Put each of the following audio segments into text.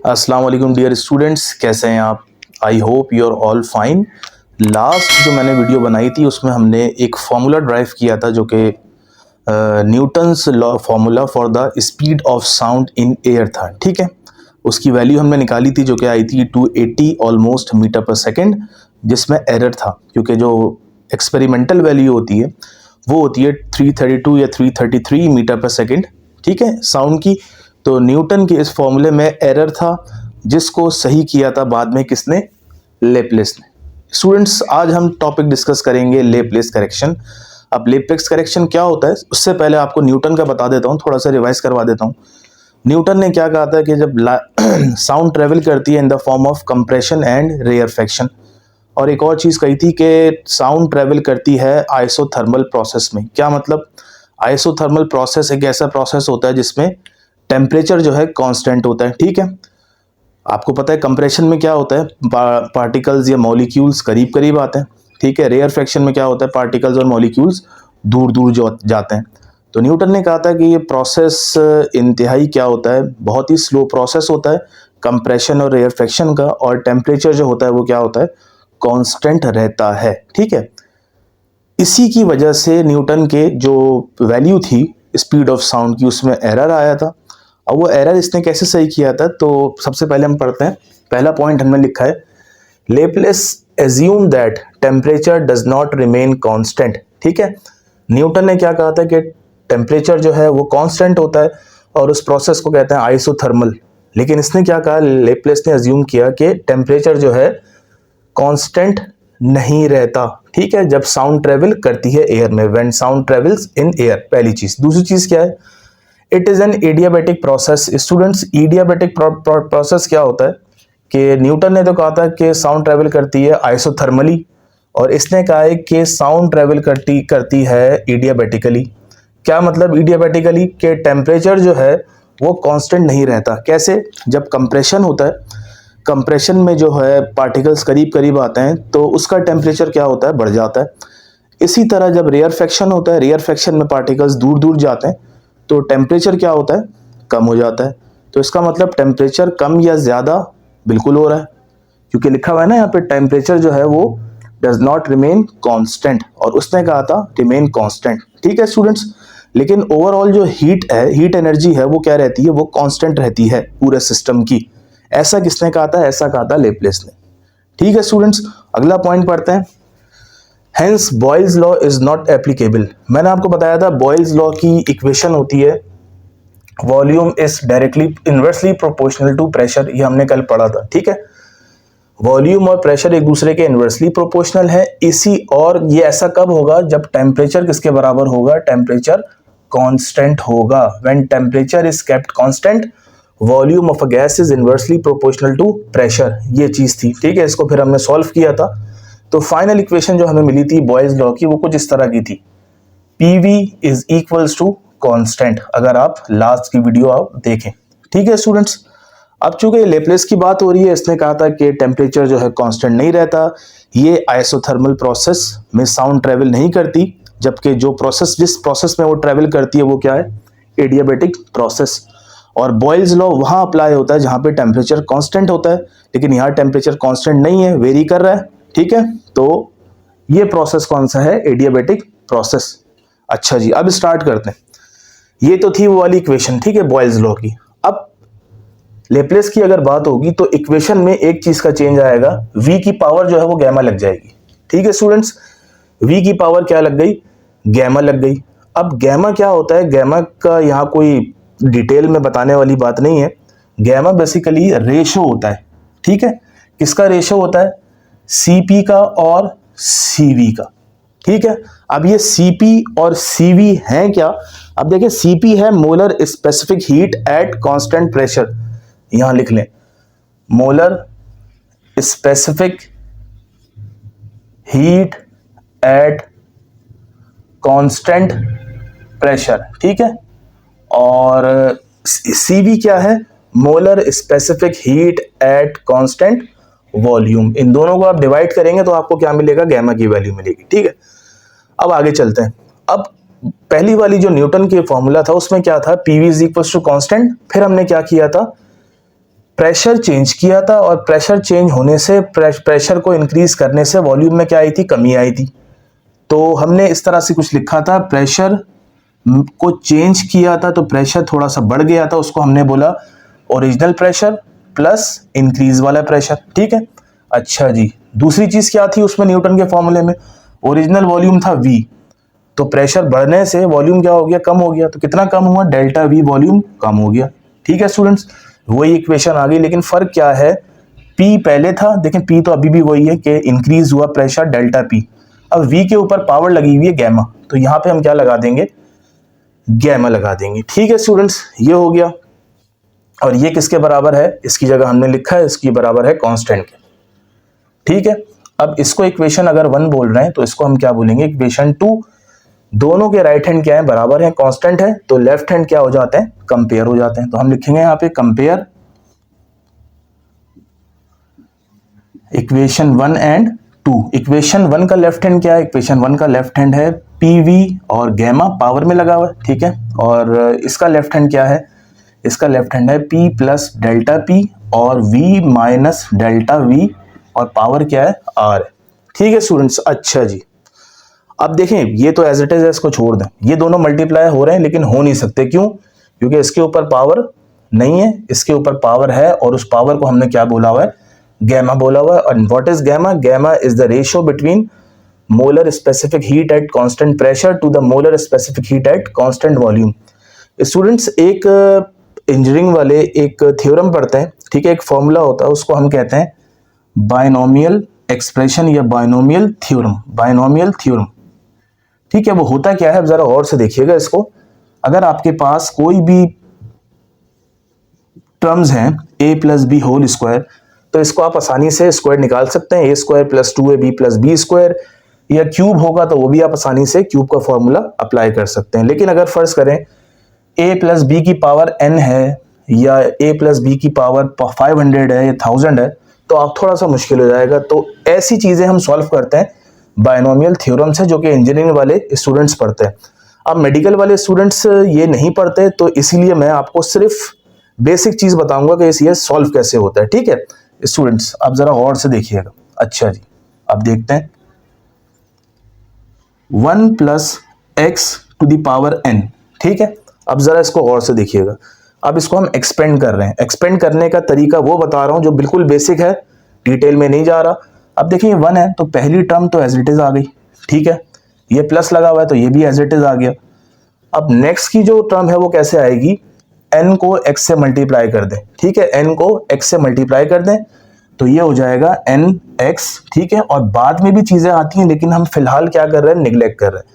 अस्सलाम वालेकुम dear students, कैसे हैं आप? I hope you are all fine. Last जो मैंने वीडियो बनाई थी उसमें हमने एक फार्मूला ड्राइव किया था जो कि Newton's law formula for the speed of sound in air था। ठीक है, उसकी वैल्यू हमने निकाली थी जो कि आई थी 280 ऑलमोस्ट मीटर पर सेकेंड, जिसमें एरर था क्योंकि जो एक्सपेरिमेंटल वैल्यू होती है वो होती है 332 या 333 मीटर पर सेकेंड, ठीक है, साउंड की। तो न्यूटन के इस फॉर्मूले में एरर था जिसको सही किया था बाद में किसने? लेप्लेस ने। स्टूडेंट्स, आज हम टॉपिक डिस्कस करेंगे लेप्लेस करेक्शन। अब लेप्लेस करेक्शन क्या होता है उससे पहले आपको न्यूटन का बता देता हूँ, थोड़ा सा रिवाइज करवा देता हूँ। न्यूटन ने क्या कहा था कि जब साउंड ट्रेवल करती है in the form of compression and rarefaction, और एक और चीज़ कही थी कि साउंड ट्रेवल करती है आइसोथर्मल प्रोसेस में। क्या मतलब? आइसोथर्मल प्रोसेस एक ऐसा प्रोसेस होता है जिसमें टेम्परेचर जो है कांस्टेंट होता है। ठीक है, आपको पता है कंप्रेशन में क्या होता है, पार्टिकल्स या मॉलिक्यूल्स करीब करीब आते हैं। ठीक है, रेयरफेक्शन में क्या होता है, पार्टिकल्स और मॉलिक्यूल्स दूर दूर जो जाते हैं। तो न्यूटन ने कहा था कि ये प्रोसेस इंतहाई क्या होता है, बहुत ही स्लो प्रोसेस होता है कंप्रेशन और रेयरफेक्शन का, और टेम्परेचर जो होता है वो क्या होता है, कांस्टेंट रहता है। ठीक है, इसी की वजह से न्यूटन के जो वैल्यू थी स्पीड ऑफ साउंड की उसमें एरर आया था। अब वो एरर इसने कैसे सही किया था, तो सबसे पहले हम पढ़ते हैं। पहला पॉइंट हमने लिखा है, Laplace assume that temperature does not remain constant. ठीक है, न्यूटन ने क्या कहा था कि टेम्परेचर जो है वो कांस्टेंट होता है और उस प्रोसेस को कहते हैं आइसोथर्मल। लेकिन इसने क्या कहा, लेप्लेस ने एज्यूम किया कि टेम्परेचर जो है कांस्टेंट नहीं रहता। ठीक है, जब साउंड ट्रेवल करती है एयर में, when sound travels in air. पहली चीज। दूसरी चीज क्या है, it is an adiabatic process. Students, adiabatic process क्या होता है कि न्यूटन ने तो कहा था कि साउंड ट्रेवल करती है आइसोथर्मली, और इसने कहा है कि साउंड ट्रेवल करती है एडियाबैटिकली। क्या मतलब एडियाबैटिकली? कि टेम्परेचर जो है वो कांस्टेंट नहीं रहता। कैसे? जब कंप्रेशन होता है, कंप्रेशन में जो है पार्टिकल्स करीब करीब आते हैं तो उसका टेम्परेचर क्या होता है, बढ़ जाता है। इसी तरह जब रेयरफेक्शन होता है, रेयरफेक्शन में पार्टिकल्स दूर दूर जाते हैं तो टेम्परेचर क्या होता है, कम हो जाता है। तो इसका मतलब टेम्परेचर कम या ज़्यादा बिल्कुल हो रहा है, क्योंकि लिखा हुआ है ना यहाँ पे टेम्परेचर जो है वो डज नॉट रिमेन कांस्टेंट, और उसने कहा था रिमेन कांस्टेंट। ठीक है स्टूडेंट्स, लेकिन ओवरऑल जो हीट है, हीट एनर्जी है, वो क्या रहती है, वो कांस्टेंट रहती है पूरे सिस्टम की। ऐसा किसने कहा था? ऐसा कहा था लेप्लेस ने। ठीक है स्टूडेंट्स, अगला पॉइंट पढ़ते हैं। Hence Boyle's law is not applicable. मैंने आपको बताया था बॉयल्स लॉ की इक्वेशन होती है volume is directly inversely proportional to pressure. ये हमने कल पढ़ा था। ठीक है, वॉल्यूम और प्रेशर एक दूसरे के इनवर्सली प्रोपोर्शनल है। इसी और ये ऐसा कब होगा, जब टेम्परेचर किसके बराबर होगा, टेम्परेचर कांस्टेंट होगा। When temperature is kept constant, volume of a gas is inversely proportional to pressure. ये चीज थी। ठीक है, इसको फिर हमने सॉल्व किया था। तो फाइनल इक्वेशन जो हमें मिली थी बॉयल्स लॉ की, वो कुछ इस तरह की थी, PV is equals to constant. अगर आप लास्ट की वीडियो आप देखें। ठीक है स्टूडेंट्स, अब चूंकि लेप्लेस की बात हो रही है, इसने कहा था कि टेम्परेचर जो है कांस्टेंट नहीं रहता, ये आइसोथर्मल प्रोसेस में साउंड ट्रेवल नहीं करती, जबकि जो प्रोसेस, जिस प्रोसेस में वो ट्रेवल करती है वो क्या है, एडियाबैटिक प्रोसेस। और बॉयल्स लॉ वहां अप्लाई होता है जहां पे टेम्परेचर कांस्टेंट होता है, लेकिन यहाँ टेम्परेचर कांस्टेंट नहीं है, वेरी कर रहा है। ठीक है, तो ये प्रोसेस कौन सा है, एडियाबैटिक प्रोसेस। अच्छा जी, अब स्टार्ट करते हैं। ये तो थी वो वाली इक्वेशन, ठीक है, बॉयल्स लॉ की। अब लेप्लेस की अगर बात होगी तो इक्वेशन में एक चीज का चेंज आएगा, v की पावर जो है वो गैमा लग जाएगी। ठीक है स्टूडेंट्स, v की पावर क्या लग गई, गैमा लग गई। अब गैमा क्या होता है, गैमा का यहाँ कोई डिटेल में बताने वाली बात नहीं है। गैमा बेसिकली रेशो होता है। ठीक है, किसका रेशो होता है, Cp का और Cv का। ठीक है, अब ये Cp और Cv हैं क्या? अब देखिए, Cp है molar specific heat at constant pressure. यहां लिख लें, molar specific heat at constant pressure. ठीक है, और Cv क्या है, molar specific heat at constant volume. इन दोनों को आप डिवाइड करेंगे तो आपको क्या मिलेगा, गैमा की वैल्यू मिलेगी। ठीक है, अब आगे चलते हैं। अब पहली वाली जो न्यूटन के फॉर्मूला था उसमें क्या था, PV is equal to constant. फिर हमने क्या किया था, प्रेशर चेंज किया था और प्रेशर चेंज होने से प्रेशर को इंक्रीज करने से वॉल्यूम में क्या आई थी, कमी आई थी। तो हमने इस तरह से कुछ लिखा था, प्रेशर को चेंज किया था तो प्रेशर थोड़ा सा बढ़ गया था, उसको हमने बोला ओरिजिनल प्रेशर प्लस इंक्रीज वाला प्रेशर। ठीक है, अच्छा जी, दूसरी चीज क्या थी उसमें न्यूटन के फॉर्मूले में, ओरिजिनल वॉल्यूम था V, तो प्रेशर बढ़ने से वॉल्यूम क्या हो गया, कम हो गया। तो कितना कम हुआ, डेल्टा V वॉल्यूम कम हो गया। ठीक है स्टूडेंट्स, वही इक्वेशन आ गई, लेकिन फर्क क्या है, P पहले था, देखें P तो अभी भी वही है कि इंक्रीज हुआ प्रेशर डेल्टा P। अब V के ऊपर पावर लगी हुई है गैमा, तो यहाँ पे हम क्या लगा देंगे, गैमा लगा देंगे। ठीक है स्टूडेंट्स, ये हो गया। और ये किसके बराबर है, इसकी जगह हमने लिखा है इसकी बराबर है कांस्टेंट के। ठीक है, अब इसको इक्वेशन अगर 1 बोल रहे हैं तो इसको हम क्या बोलेंगे, इक्वेशन 2। दोनों के राइट हैंड क्या है, बराबर है, कांस्टेंट है, तो लेफ्ट हैंड क्या हो जाते हैं, कंपेयर हो जाते हैं। तो हम लिखेंगे यहाँ पे कंपेयर इक्वेशन 1 एंड 2। इक्वेशन 1 का लेफ्ट हैंड क्या है, इक्वेशन 1 का लेफ्ट हैंड है PV और गैमा पावर में लगा हुआ है। ठीक है, और इसका लेफ्ट हैंड क्या है, इसका लेफ्ट हैंड है P प्लस डेल्टा P और V माइनस डेल्टा V और पावर क्या है, R। ठीक है स्टूडेंट्स, अच्छा जी, अब देखें ये तो एज इट इज है, इसको छोड़ दें, ये दोनों मल्टीप्लाई हो रहे हैं लेकिन हो नहीं सकते, क्यों, क्योंकि इसके ऊपर पावर नहीं है, इसके ऊपर पावर है, और उस पावर को हमने क्या बोला हुआ है, गैमा बोला हुआ है। और what is gamma, gamma is the ratio between molar specific heat at constant pressure to the molar specific heat at constant volume. Students, एक इंजीनियरिंग वाले एक थ्योरम पढ़ते हैं, ठीक है, एक फॉर्मूला होता है, उसको हम कहते हैं बायनोमियल एक्सप्रेशन या बायनोमियल थ्योरम, बायनोमियल थ्योरम। ठीक है, वो होता क्या है, अब जरा और से देखिएगा इसको। अगर आपके पास कोई भी टर्म्स हैं a plus B whole square, तो इसको आप आसानी से स्क्वायर निकाल सकते हैं, a स्क्वायर प्लस 2ab प्लस बी स्क्वायर, या क्यूब होगा तो वो भी आप आसानी से क्यूब का फॉर्मूला अप्लाई कर सकते हैं। लेकिन अगर फर्ज करें a प्लस बी की पावर n है, या a प्लस बी की पावर 500 है या 1000 है, तो आप थोड़ा सा मुश्किल हो जाएगा। तो ऐसी चीजें हम सॉल्व करते हैं बायनोमियल थ्योरम से, जो कि इंजीनियरिंग वाले स्टूडेंट्स पढ़ते हैं। अब मेडिकल वाले स्टूडेंट्स ये नहीं पढ़ते, तो इसीलिए मैं आपको सिर्फ बेसिक चीज बताऊंगा कि ये सॉल्व कैसे होता है। ठीक है स्टूडेंट्स, आप जरा और से देखिएगा। अच्छा जी, अब देखते हैं 1 plus X to the power n। ठीक है, अब जरा इसको और से देखिएगा। अब इसको हम एक्सपेंड कर रहे हैं, एक्सपेंड करने का तरीका वो बता रहा हूं जो बिल्कुल बेसिक है, डिटेल में नहीं जा रहा। अब देखिए 1 है तो पहली टर्म तो एज इट इज आ गई। ठीक है, ये प्लस लगा हुआ है तो ये भी एज इट इज आ गया। अब नेक्स्ट की जो टर्म है वो कैसे आएगी, n को x से मल्टीप्लाई कर दें। ठीक है, n को x से मल्टीप्लाई कर दें तो ये हो जाएगा nx। ठीक है, और बाद में भी चीजें आती हैं, लेकिन हम फिलहाल क्या कर रहे हैं, निगलेक्ट कर रहे हैं।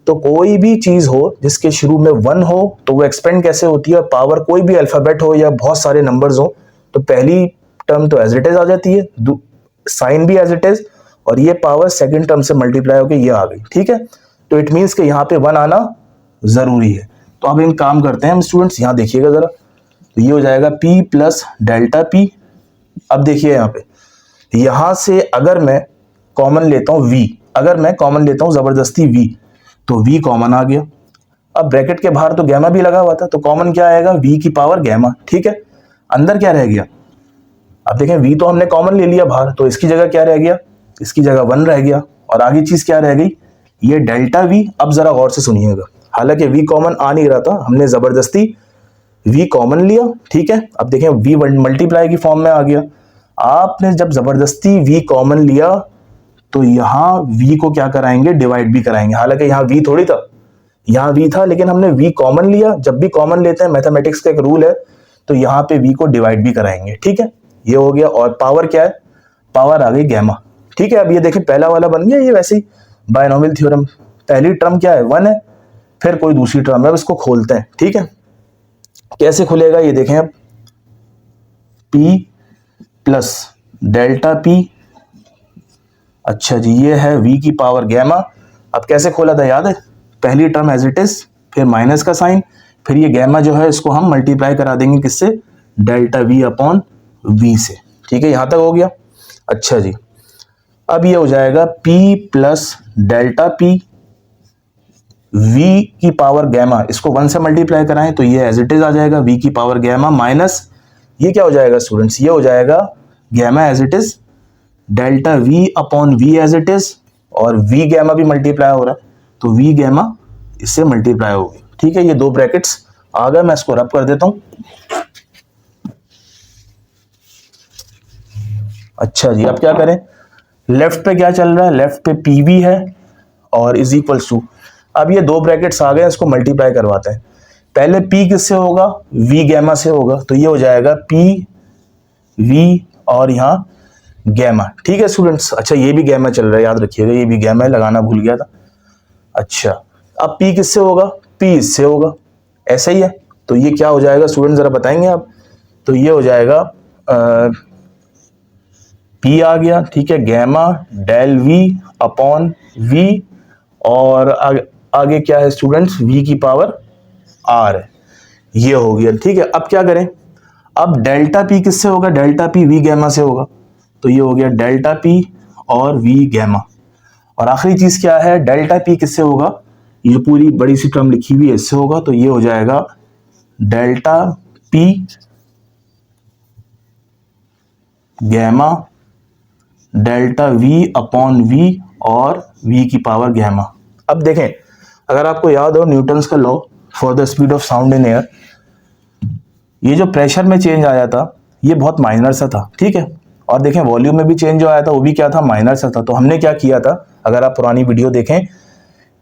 तो कोई भी चीज हो जिसके शुरू में 1 हो तो वो एक्सपेंड कैसे होती है, पावर कोई भी अल्फाबेट हो या बहुत सारे नंबर्स हो, तो पहली टर्म तो एज इट इज आ जाती है, साइन भी एज इट इज, और ये पावर सेकंड टर्म से मल्टीप्लाई होकर ये आ गई। ठीक है, तो इट मींस कि यहाँ पे 1 आना जरूरी है। तो अब हम काम करते हैं हम स्टूडेंट्स, यहाँ देखिएगा जरा, तो ये हो जाएगा P प्लस डेल्टा P। अब देखिए यहाँ पे, यहां से अगर मैं कॉमन लेता हूं V, अगर मैं कॉमन लेता हूं जबरदस्ती V, तो V कॉमन आ गया। अब ब्रैकेट के बाहर तो गैमा भी लगा हुआ था, तो कॉमन क्या आएगा, V की पावर गैमा। ठीक है, अंदर क्या रह गया, अब देखें V तो हमने कॉमन ले लिया बाहर, तो इसकी जगह क्या रह गया, इसकी जगह 1 रह गया, और आगे चीज क्या रह गई, ये डेल्टा V। अब जरा गौर से सुनिएगा, हालांकि V कॉमन आ नहीं रहा था, हमने जबरदस्ती V कॉमन लिया। ठीक है, अब देखें V मल्टीप्लाई की फॉर्म में आ गया। आपने जब जबरदस्ती V कॉमन लिया तो यहाँ V को क्या कराएंगे, डिवाइड भी कराएंगे। हालांकि यहाँ V थोड़ी था, यहाँ V था, लेकिन हमने V कॉमन लिया। जब भी कॉमन लेते हैं, मैथमेटिक्स का एक रूल है, तो यहाँ पे V को डिवाइड भी कराएंगे। ठीक है, ये हो गया। और पावर क्या है, पावर आ गई गैमा। ठीक है, अब ये देखिए पहला वाला बन गया, ये वैसे ही बायनोमियल थ्योरम, पहली टर्म क्या है, 1 है, फिर कोई दूसरी टर्म है, अब इसको खोलते हैं। ठीक है, कैसे खुलेगा ये देखें, अब P प्लस डेल्टा P। अच्छा जी, ये है V की पावर गैमा। अब कैसे खोला था याद है, पहली टर्म एज इट इज, फिर माइनस का साइन, फिर ये गैमा जो है इसको हम मल्टीप्लाई करा देंगे किससे, डेल्टा V अपॉन V से। ठीक है, यहां तक हो गया। अच्छा जी, अब ये हो जाएगा P plus delta P V की पावर गैमा, इसको 1 से मल्टीप्लाई कराएं तो ये एज इट इज आ जाएगा, V की पावर गैमा माइनस ये क्या हो जाएगा स्टूडेंट्स, ये हो जाएगा gamma as it is, delta V upon V as it is, और वी गैमा भी मल्टीप्लाई हो रहा है तो वी गैमा इससे मल्टीप्लाई होगी। ठीक है, ये दो ब्रैकेट्स आ गए, मैं इसको रब कर देता हूं। अच्छा जी, अब क्या करें, लेफ्ट पे क्या चल रहा है, लेफ्ट पे पी वी है और इज इक्वल्स टू, अब ये दो ब्रैकेट्स आ गए, इसको मल्टीप्लाई करवाते हैं। पहले P किससे होगा, V गैमा से होगा, तो ये हो जाएगा P V और यहाँ गैमा। ठीक है स्टूडेंट्स, अच्छा ये भी गैमा चल रहा है, याद रखिएगा ये भी गैमा है, लगाना भूल गया था। अच्छा अब P किससे होगा, P इससे होगा, ऐसा ही है, तो ये क्या हो जाएगा स्टूडेंट जरा बताएंगे आप, तो ये हो जाएगा P आ गया, ठीक है, gamma del V upon V, और आगे क्या है स्टूडेंट्स, V की पावर R है, ये हो गया। ठीक है, अब क्या करें, अब डेल्टा P किससे होगा, डेल्टा P V गैमा से होगा, तो ये हो गया डेल्टा P और V गैमा। और आखिरी चीज क्या है, डेल्टा P किससे होगा, ये पूरी बड़ी सी टर्म लिखी हुई है इससे होगा, तो ये हो जाएगा delta P gamma delta V upon V और V की पावर गैमा। अब देखें, अगर आपको याद हो न्यूटन्स का law for the speed of sound in air, ये जो प्रेशर में चेंज आया था ये बहुत माइनर सा था। ठीक है, और देखें वॉल्यूम में भी चेंज जो आया था वो भी क्या था, माइनर सा था। तो हमने क्या किया था, अगर आप पुरानी वीडियो देखें,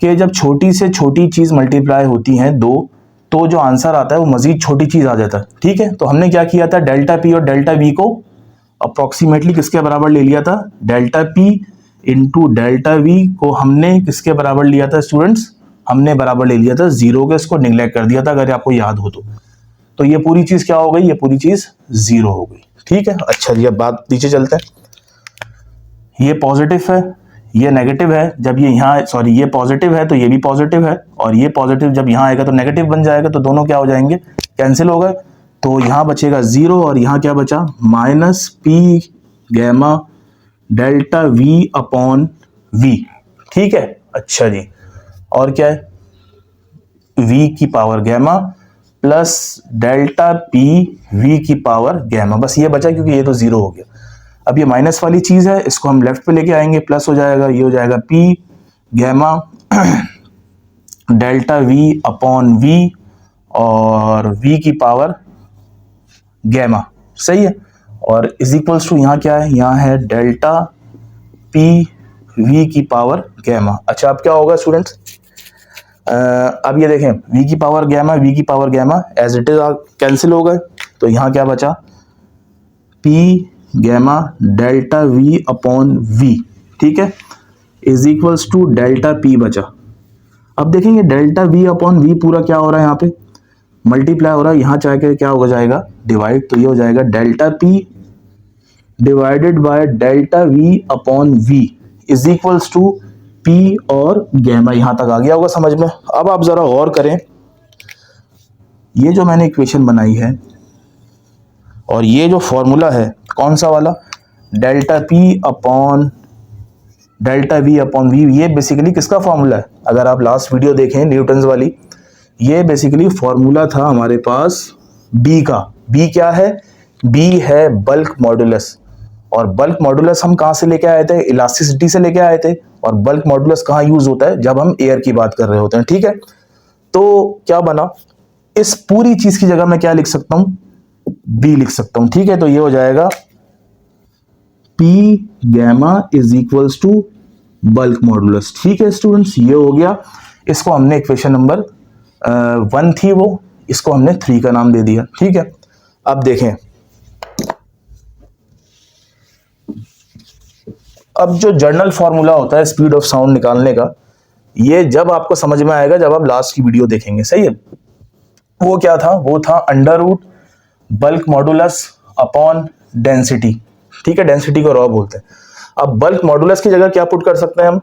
कि जब छोटी से छोटी चीज मल्टीप्लाई होती है दो, तो जो आंसर आता है वो मजीद छोटी चीज आ जाता है। ठीक है, तो हमने क्या किया था, डेल्टा P और डेल्टा V को अप्रोक्सीमेटली किसके बराबर ले लिया था, delta P into delta V को हमने किसके बराबर लिया था स्टूडेंट्स, हमने बराबर ले लिया था जीरो के, इसको निगलेक्ट कर दिया था अगर आपको याद हो तो ये पूरी चीज क्या हो गई, ये पूरी चीज जीरो हो गई। ठीक है, अच्छा जी अब बात नीचे चलते हैं, ये पॉजिटिव है ये नेगेटिव है, जब ये यहाँ सॉरी ये पॉजिटिव है तो ये भी पॉजिटिव है, और ये पॉजिटिव जब यहाँ आएगा तो नेगेटिव बन जाएगा, तो दोनों क्या हो जाएंगे, कैंसिल हो गए, तो यहाँ बचेगा जीरो और यहाँ क्या बचा, minus P gamma delta V upon V। ठीक है, अच्छा जी, और क्या है, V की power gamma plus delta P V की पावर गैमा, बस ये बचा क्योंकि ये तो जीरो हो गया। अब ये माइनस वाली चीज है, इसको हम लेफ्ट पे लेके आएंगे, प्लस हो जाएगा, ये हो जाएगा P gamma delta V upon V और V की पावर गैमा, सही है, और इज इक्वल्स टू यहाँ क्या है, यहाँ है डेल्टा P V की पावर गैमा। अच्छा अब क्या होगा स्टूडेंट्स, अब ये देखें V की power gamma as it is cancel हो गए, तो यहाँ क्या बचा, P gamma delta V upon V, ठीक है, is equals to delta P बचा। अब देखेंगे डेल्टा V अपॉन V पूरा क्या हो रहा है, यहाँ पे मल्टीप्लाई हो रहा है, यहाँ चाहे क्या हो जाएगा डिवाइड, तो ये हो जाएगा delta P divided by delta V upon V is equals to P और गैमा। यहां तक आ गया होगा समझ में। अब आप जरा गौर करें, ये जो मैंने इक्वेशन बनाई है और ये जो फॉर्मूला है कौन सा वाला, delta P upon delta V upon V, ये बेसिकली किसका फॉर्मूला है, अगर आप लास्ट वीडियो देखें न्यूटन्स वाली, ये बेसिकली फॉर्मूला था हमारे पास B का। B क्या है, B है बल्क मॉडुलस, और बल्क मॉडुलस हम कहां से लेके आए थे, इलास्टिसिटी से लेके आए थे, और बल्क मॉडुलस कहां यूज होता है, जब हम एयर की बात कर रहे होते हैं। ठीक है, तो क्या बना, इस पूरी चीज की जगह मैं क्या लिख सकता हूं, B लिख सकता हूं। ठीक है, तो ये हो जाएगा P gamma is equals to bulk modulus. ठीक है स्टूडेंट्स, ये हो गया, इसको हमने इक्वेशन नंबर 1 थी वो, इसको हमने 3 का नाम दे दिया। ठीक है, अब देखें, अब जो जर्नल फॉर्मूला होता है स्पीड ऑफ साउंड निकालने का, ये जब आपको समझ में आएगा जब आप लास्ट की वीडियो देखेंगे, सही है। वो क्या था, वो था under root bulk modulus upon density. ठीक है, डेंसिटी को रॉ बोलते हैं। अब बल्क मॉडुलस की जगह क्या पुट कर सकते हैं हम,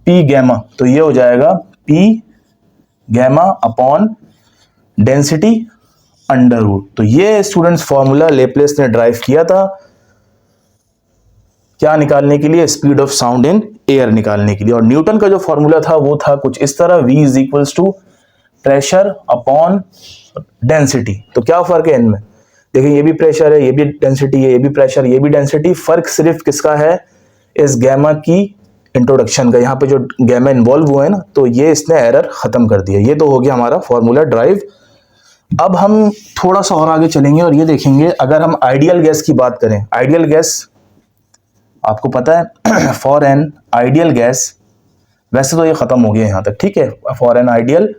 P गैमा, तो ये हो जाएगा P gamma upon density under root. तो ये स्टूडेंट्स फॉर्मूला लेप्लेस ने ड्राइव किया था, क्या निकालने के लिए, speed of sound in air निकालने के लिए। और न्यूटन का जो फॉर्मूला था वो था कुछ इस तरह, V is equals to pressure upon density. तो क्या फर्क है इनमें, देखिए ये भी प्रेशर है, ये भी डेंसिटी है, ये भी प्रेशर, ये भी डेंसिटी। फर्क सिर्फ किसका है, इस गैमा की इंट्रोडक्शन का। यहाँ पे जो गैमा इन्वॉल्व हुआ है ना, तो ये इसने एरर खत्म कर दिया। ये तो हो गया हमारा फॉर्मूला ड्राइव। अब हम थोड़ा सा और आगे चलेंगे और ये देखेंगे, अगर हम आइडियल गैस की बात करें, आइडियल गैस आपको पता है फॉर एन आइडियल गैस, वैसे तो ये खत्म हो गया यहाँ तक, ठीक है। फॉर एन आइडियल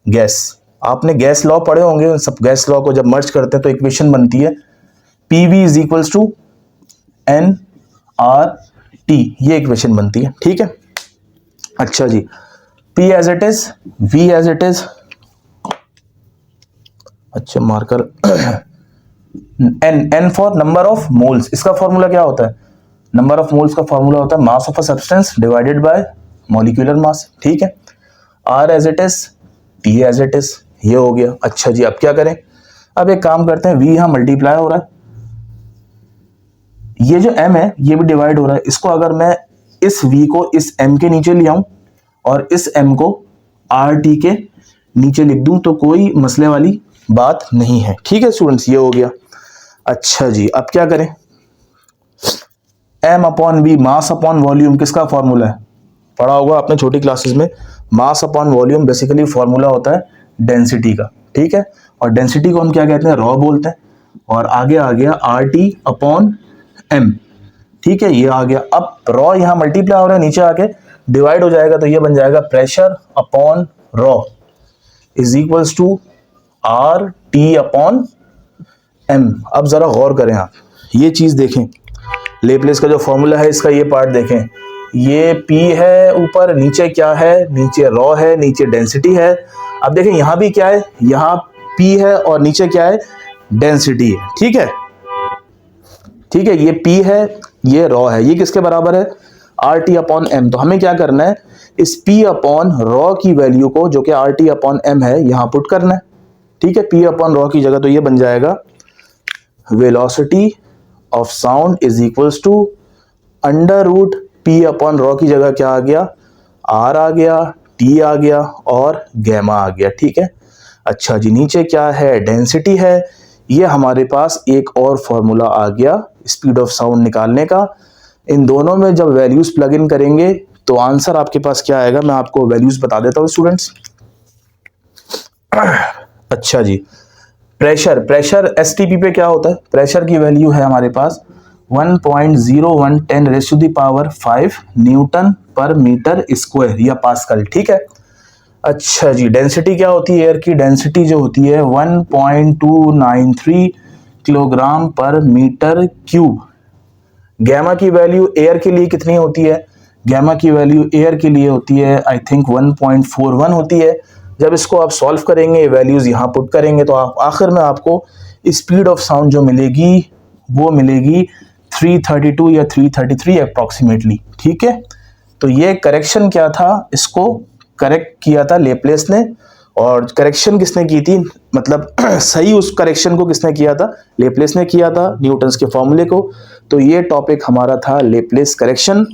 गैस, आपने गैस लॉ पढ़े होंगे, सब गैस लॉ को जब मर्ज करते हैं तो इक्वेशन बनती है PV is equals to nRT, ये इक्वेशन बनती है, ठीक है। अच्छा जी, P as it is, V as it is, अच्छा marker N for number of moles. इसका फॉर्मूला क्या होता है, नंबर ऑफ मोल्स का फॉर्मूला होता है mass of a substance divided by molecular mass, ठीक है। R as it is, T as it is, ये हो गया। अच्छा जी, अब क्या करें, अब एक काम करते हैं, V यहां मल्टीप्लाई हो रहा है, ये जो M है ये भी डिवाइड हो रहा है। इसको अगर मैं इस V को इस M के नीचे ले आऊं और इस M को RT के नीचे लिख दूं तो कोई मसले वाली बात नहीं है, ठीक है स्टूडेंट्स, ये हो गया। अच्छा जी, अब क्या करें, M upon V, mass upon volume, किसका फॉर्मूला है, पढ़ा होगा आपने छोटी क्लासेस में। Mass upon volume basically formula होता है डेंसिटी का, ठीक है। और डेंसिटी को हम क्या कहते हैं, रॉ बोलते हैं। और आगे आ गया RT अपॉन M, ठीक है, ये आ गया। अब रॉ यहाँ मल्टीप्लाई हो रहा है, नीचे आके डिवाइड हो जाएगा, तो ये बन जाएगा pressure upon rho is equals to RT upon M। अब जरा गौर करें आप, ये चीज देखें, लेप्लेस का जो फॉर्मूला है इसका ये पार्ट देखें, ये P है ऊपर, नीचे क्या है, नीचे रॉ है, नीचे डेंसिटी है। अब देखें यहाँ भी क्या है, यहाँ P है और नीचे क्या है, डेंसिटी है, ठीक है, ठीक है। ये P है, ये रॉ है, ये किसके बराबर है, RT अपॉन M। तो हमें क्या करना है, इस P अपॉन रॉ की वैल्यू को जो कि RT अपॉन M है यहाँ पुट करना है, ठीक है। P अपॉन रॉ की जगह तो ये बन जाएगा velocity of sound is equals to under root P upon rho की जगह क्या आ गया, R आ गया, T आ गया और गैमा आ गया, ठीक है। अच्छा जी, नीचे क्या है, डेंसिटी है। ये हमारे पास एक और फॉर्मूला आ गया स्पीड ऑफ साउंड निकालने का। इन दोनों में जब वैल्यूज प्लग इन करेंगे तो आंसर आपके पास क्या आएगा, मैं आपको वैल्यूज बता देता हूँ स्टूडेंट्स। अच्छा जी, प्रेशर STP पे क्या होता है, प्रेशर की वैल्यू है हमारे पास 1.0110 raise to the power 5 newton पर मीटर स्क्वायर या पास्कल, ठीक है। अच्छा जी, डेंसिटी क्या होती है, एयर की डेंसिटी जो होती है 1.293 किलोग्राम पर मीटर क्यूब। गैमा की वैल्यू एयर के लिए कितनी होती है, गैमा की वैल्यू एयर के लिए होती है आई थिंक 1.41 होती है। जब इसको आप सॉल्व करेंगे, वैल्यूज यहाँ पुट करेंगे, तो आप आखिर में आपको स्पीड ऑफ साउंड जो मिलेगी वो मिलेगी 332 या 333 अप्रॉक्सीमेटली, ठीक है। तो ये करेक्शन क्या था, इसको करेक्ट किया था लेप्लेस ने। और करेक्शन किसने की थी, मतलब सही उस करेक्शन को किसने किया था, लेप्लेस ने किया था न्यूटन्स के फॉर्मूले को। तो ये टॉपिक हमारा था लेप्लेस करेक्शन।